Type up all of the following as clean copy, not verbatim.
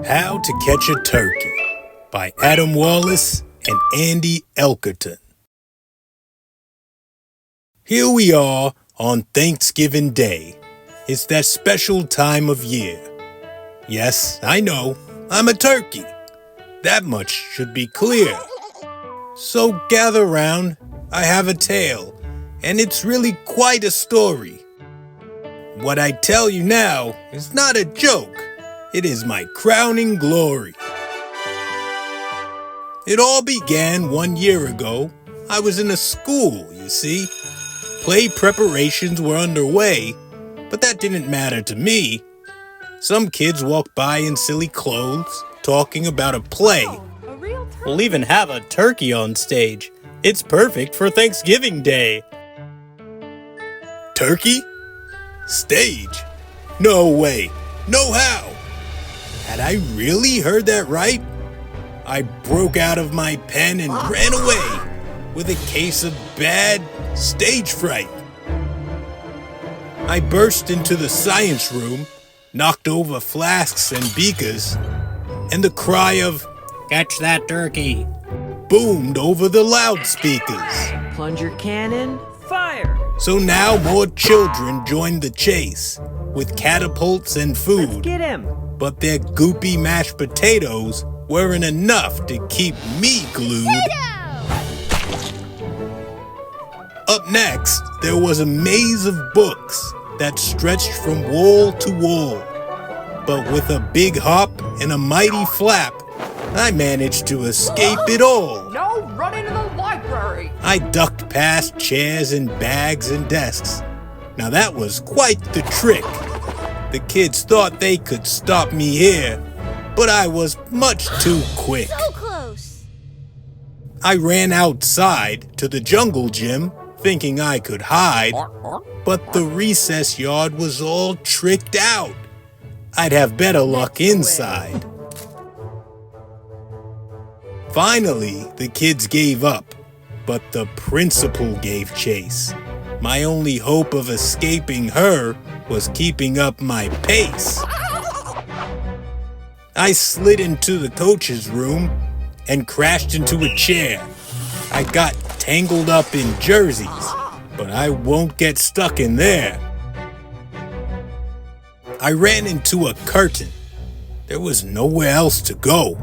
How to Catch a Turkey by Adam Wallace and Andy Elkerton. Here we are on Thanksgiving Day. It's that special time of year. Yes, I know, I'm a turkey. That much should be clear. So gather round, I have a tale, and it's really quite a story. What I tell you now is not a joke. It is my crowning glory. It all began 1 year ago. I was in a school, you see. Play preparations were underway, but that didn't matter to me. Some kids walked by in silly clothes, talking about a play. We'll even have a turkey on stage. It's perfect for Thanksgiving Day. Turkey? Stage? No way. No how. Had I really heard that right? I broke out of my pen and ran away with a case of bad stage fright. I burst into the science room, knocked over flasks and beakers, and the cry of, "Catch that turkey!" boomed over the loudspeakers. Plunger cannon, fire! So now more children joined the chase with catapults and food. Let's get him! But their goopy mashed potatoes weren't enough to keep me glued. Up next, there was a maze of books that stretched from wall to wall. But with a big hop and a mighty flap, I managed to escape it all. No running to the library! I ducked past chairs and bags and desks. Now that was quite the trick. The kids thought they could stop me here, but I was much too quick. So close! I ran outside to the jungle gym, thinking I could hide, but the recess yard was all tricked out. I'd have better luck inside. Finally, the kids gave up, but the principal gave chase. My only hope of escaping her was keeping up my pace. I slid into the coach's room and crashed into a chair. I got tangled up in jerseys, but I won't get stuck in there. I ran into a curtain. There was nowhere else to go.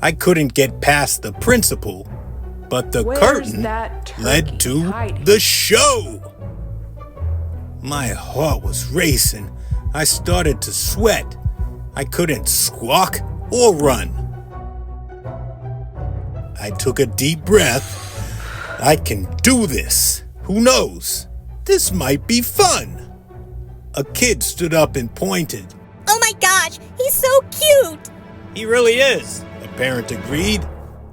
I couldn't get past the principal, but the curtain led to the show. My heart was racing. I started to sweat. I couldn't squawk or run. I took a deep breath. I can do this. Who knows? This might be fun. A kid stood up and pointed. Oh my gosh, he's so cute! He really is, the parent agreed,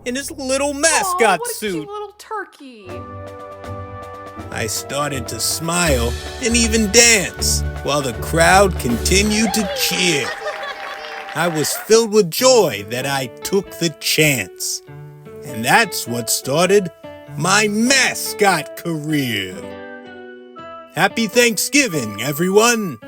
in his little mascot what a suit. cute little turkey! I started to smile and even dance while the crowd continued to cheer. I was filled with joy that I took the chance. And that's what started my mascot career. Happy Thanksgiving, everyone!